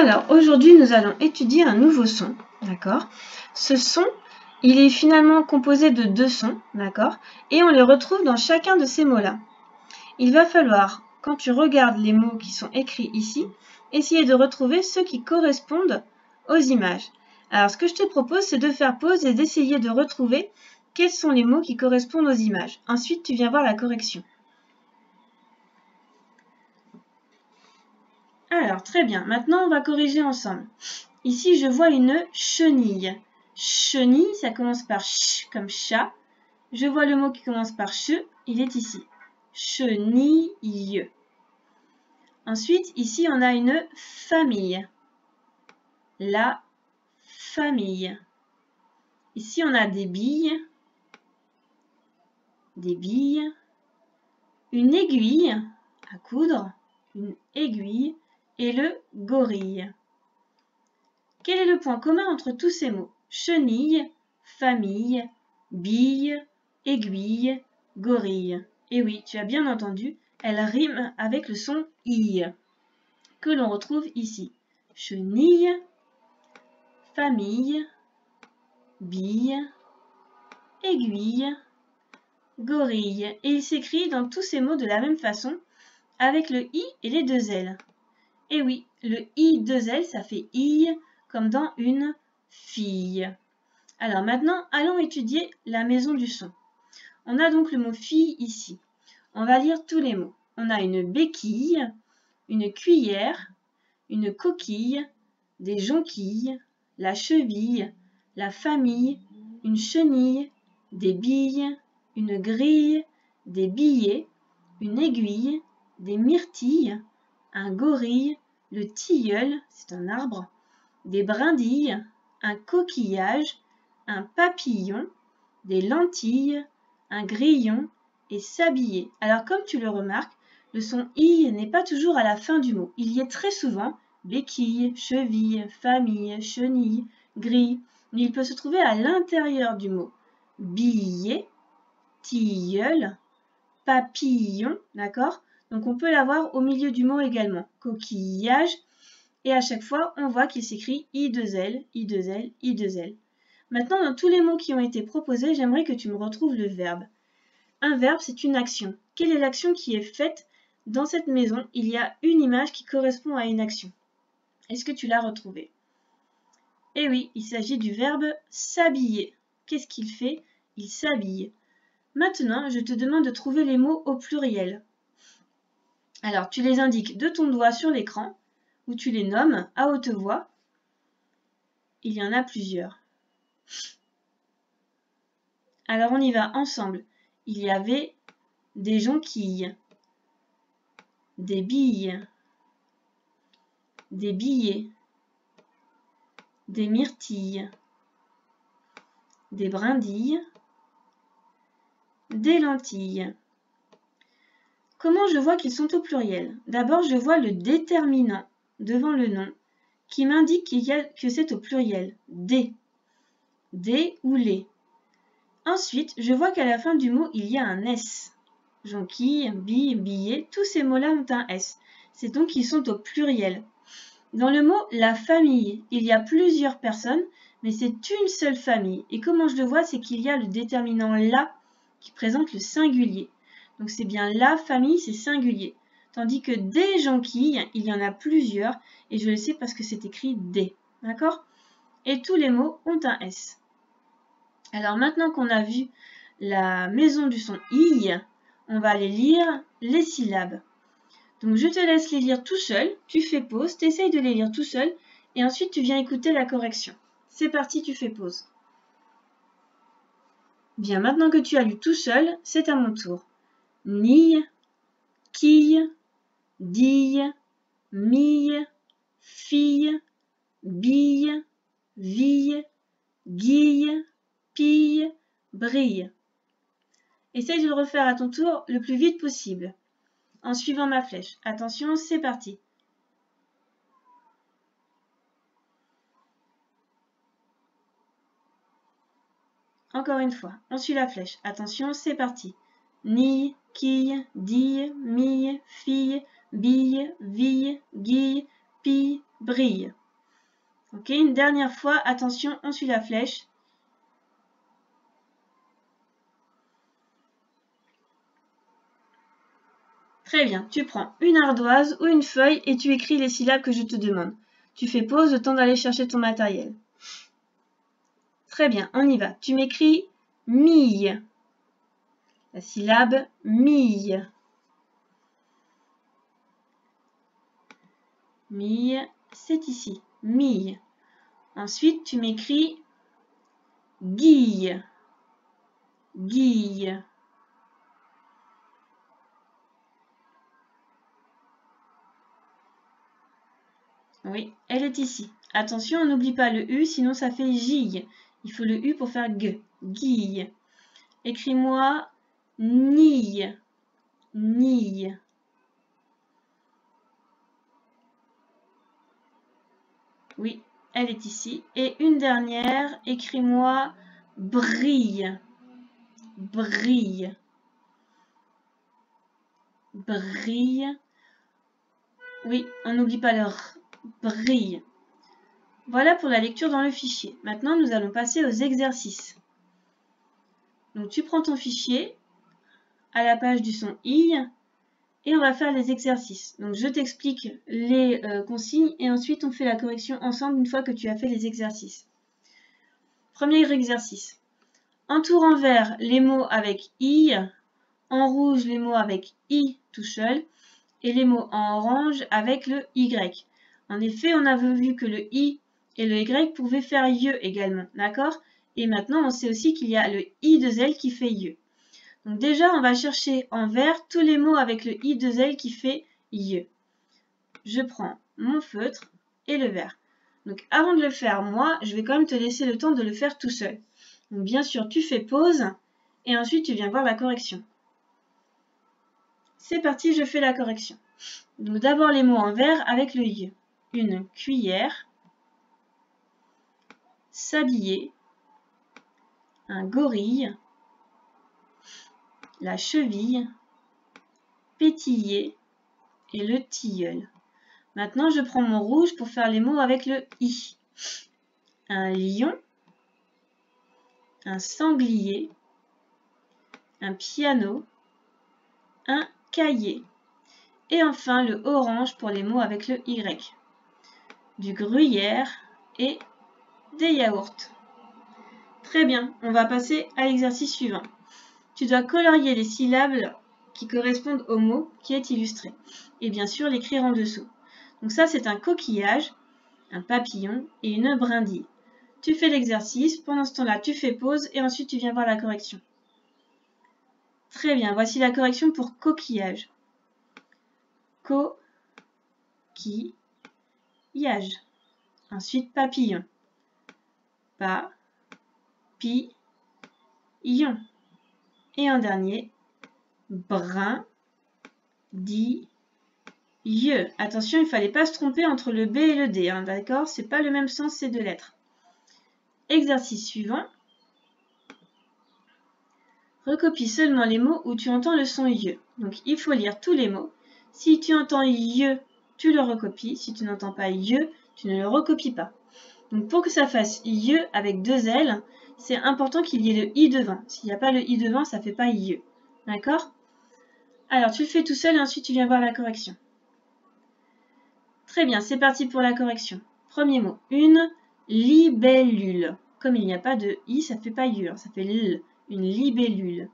Alors, aujourd'hui, nous allons étudier un nouveau son, d'accord? Ce son, il est finalement composé de deux sons, d'accord? Et on les retrouve dans chacun de ces mots-là. Il va falloir, quand tu regardes les mots qui sont écrits ici, essayer de retrouver ceux qui correspondent aux images. Alors, ce que je te propose, c'est de faire pause et d'essayer de retrouver quels sont les mots qui correspondent aux images. Ensuite, tu viens voir la correction. Alors, très bien. Maintenant, on va corriger ensemble. Ici, je vois une chenille. Chenille, ça commence par ch comme chat. Je vois le mot qui commence par che, il est ici. Chenille. Ensuite, ici, on a une famille. La famille. Ici, on a des billes. Des billes. Une aiguille à coudre. Une aiguille. Et le gorille. Quel est le point commun entre tous ces mots? Chenille, famille, bille, aiguille, gorille. Et oui, tu as bien entendu, elle rime avec le son i que l'on retrouve ici. Chenille, famille, bille, aiguille, gorille. Et il s'écrit dans tous ces mots de la même façon, avec le i et les deux L. Et oui, le i deux L, ça fait i, comme dans une fille. Alors maintenant, allons étudier la maison du son. On a donc le mot fille ici. On va lire tous les mots. On a une béquille, une cuillère, une coquille, des jonquilles, la cheville, la famille, une chenille, des billes, une grille, des billets, une aiguille, des myrtilles, un gorille, le tilleul, c'est un arbre, des brindilles, un coquillage, un papillon, des lentilles, un grillon et s'habiller. Alors comme tu le remarques, le son i n'est pas toujours à la fin du mot. Il y est très souvent béquille, cheville, famille, chenille, grille, mais il peut se trouver à l'intérieur du mot. Billet, tilleul, papillon, d'accord? Donc on peut l'avoir au milieu du mot également. Coquillage. Et à chaque fois, on voit qu'il s'écrit I2L, I2L, I2L. Maintenant, dans tous les mots qui ont été proposés, j'aimerais que tu me retrouves le verbe. Un verbe, c'est une action. Quelle est l'action qui est faite dans cette maison? Il y a une image qui correspond à une action. Est-ce que tu l'as retrouvée? Eh oui, il s'agit du verbe s'habiller. Qu'est-ce qu'il fait? Il s'habille. Maintenant, je te demande de trouver les mots au pluriel. Alors, tu les indiques de ton doigt sur l'écran, ou tu les nommes à haute voix. Il y en a plusieurs. Alors, on y va ensemble. Il y avait des jonquilles, des billes, des billets, des myrtilles, des brindilles, des lentilles. Comment je vois qu'ils sont au pluriel? D'abord, je vois le déterminant devant le nom qui m'indique que c'est au pluriel. Des. Des ou les. Ensuite, je vois qu'à la fin du mot, il y a un S. Jonquille, bille, billet, tous ces mots-là ont un S. C'est donc qu'ils sont au pluriel. Dans le mot la famille, il y a plusieurs personnes, mais c'est une seule famille. Et comment je le vois, c'est qu'il y a le déterminant la qui présente le singulier. Donc c'est bien la famille, c'est singulier. Tandis que des jonquilles, il y en a plusieurs, et je le sais parce que c'est écrit des. D'accord? Et tous les mots ont un S. Alors maintenant qu'on a vu la maison du son I, on va aller lire les syllabes. Donc je te laisse les lire tout seul, tu fais pause, tu essayes de les lire tout seul, et ensuite tu viens écouter la correction. C'est parti, tu fais pause. Bien, maintenant que tu as lu tout seul, c'est à mon tour. Nille, quille, dille, mille, fille, bille, ville, guille, pille, brille. Essaye de le refaire à ton tour le plus vite possible, en suivant ma flèche. Attention, c'est parti. Encore une fois, on suit la flèche. Attention, c'est parti. Nille, quille, dille, mille, fille, bille, ville, guille, pille, brille. Ok, une dernière fois, attention, on suit la flèche. Très bien, tu prends une ardoise ou une feuille et tu écris les syllabes que je te demande. Tu fais pause, le temps d'aller chercher ton matériel. Très bien, on y va. Tu m'écris mille. La syllabe mille. Mille, c'est ici. Mille. Ensuite, tu m'écris guille. Guille. Oui, elle est ici. Attention, on n'oublie pas le U, sinon ça fait gille. Il faut le U pour faire G. Guille. Écris-moi nille. Nille. Oui, elle est ici. Et une dernière, écris-moi brille. Brille. Brille. Oui, on n'oublie pas le R. Brille. Voilà pour la lecture dans le fichier. Maintenant, nous allons passer aux exercices. Donc, tu prends ton fichier à la page du son I et on va faire les exercices. Donc, je t'explique les consignes et ensuite on fait la correction ensemble une fois que tu as fait les exercices. Premier exercice. Entoure en vert les mots avec I, en rouge les mots avec I tout seul et les mots en orange avec le Y. En effet, on avait vu que le I et le Y pouvaient faire IE également, d'accord? Et maintenant, on sait aussi qu'il y a le I2L qui fait IE. Donc déjà, on va chercher en vert tous les mots avec le I2L qui fait IE. Je prends mon feutre et le vert. Donc avant de le faire, moi, je vais quand même te laisser le temps de le faire tout seul. Donc bien sûr, tu fais pause et ensuite tu viens voir la correction. C'est parti, je fais la correction. Donc d'abord les mots en vert avec le IE. Une cuillère, s'habiller, un gorille, la cheville, pétiller et le tilleul. Maintenant, je prends mon rouge pour faire les mots avec le I. Un lion, un sanglier, un piano, un cahier. Et enfin, le orange pour les mots avec le Y. Du gruyère et des yaourts. Très bien, on va passer à l'exercice suivant. Tu dois colorier les syllabes qui correspondent au mot qui est illustré. Et bien sûr, l'écrire en dessous. Donc ça, c'est un coquillage, un papillon et une brindille. Tu fais l'exercice, pendant ce temps-là, tu fais pause et ensuite tu viens voir la correction. Très bien, voici la correction pour coquillage. Coquillage. Ensuite, papillon. Papillon. Et en dernier, brindille. Attention, il ne fallait pas se tromper entre le B et le D, hein, d'accord? C'est pas le même sens ces deux lettres. Exercice suivant. Recopie seulement les mots où tu entends le son IE. Donc, il faut lire tous les mots. Si tu entends IE, tu le recopies. Si tu n'entends pas IE, tu ne le recopies pas. Donc, pour que ça fasse IE avec deux L, c'est important qu'il y ait le I devant. S'il n'y a pas le I devant, ça ne fait pas IE. D'accord? Alors, tu le fais tout seul et ensuite tu viens voir la correction. Très bien, c'est parti pour la correction. Premier mot, une libellule. Comme il n'y a pas de I, ça ne fait pas IE, hein, ça fait L. Une libellule.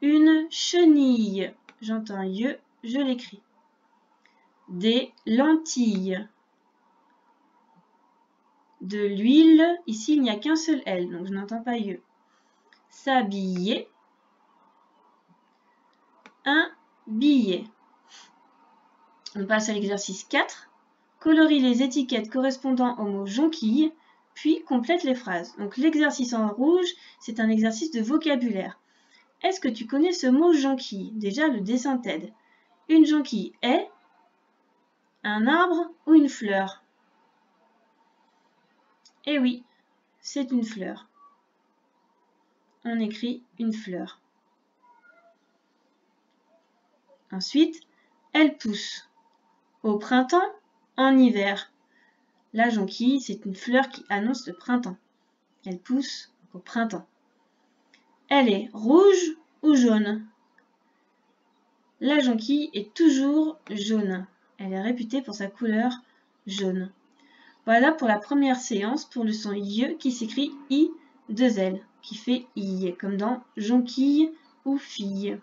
Une chenille. J'entends IE, je l'écris. Des lentilles. De l'huile. Ici, il n'y a qu'un seul L, donc je n'entends pas IE. S'habiller. Un billet. On passe à l'exercice 4. Colorie les étiquettes correspondant au mot jonquille, puis complète les phrases. Donc l'exercice en rouge, c'est un exercice de vocabulaire. Est-ce que tu connais ce mot jonquille? Déjà, le dessin t'aide. Une jonquille est un arbre ou une fleur? Eh oui, c'est une fleur. On écrit une fleur. Ensuite, elle pousse au printemps, en hiver. La jonquille, c'est une fleur qui annonce le printemps. Elle pousse au printemps. Elle est rouge ou jaune? La jonquille est toujours jaune. Elle est réputée pour sa couleur jaune. Voilà pour la première séance pour le son IE qui s'écrit I2L, qui fait I, comme dans jonquille ou fille.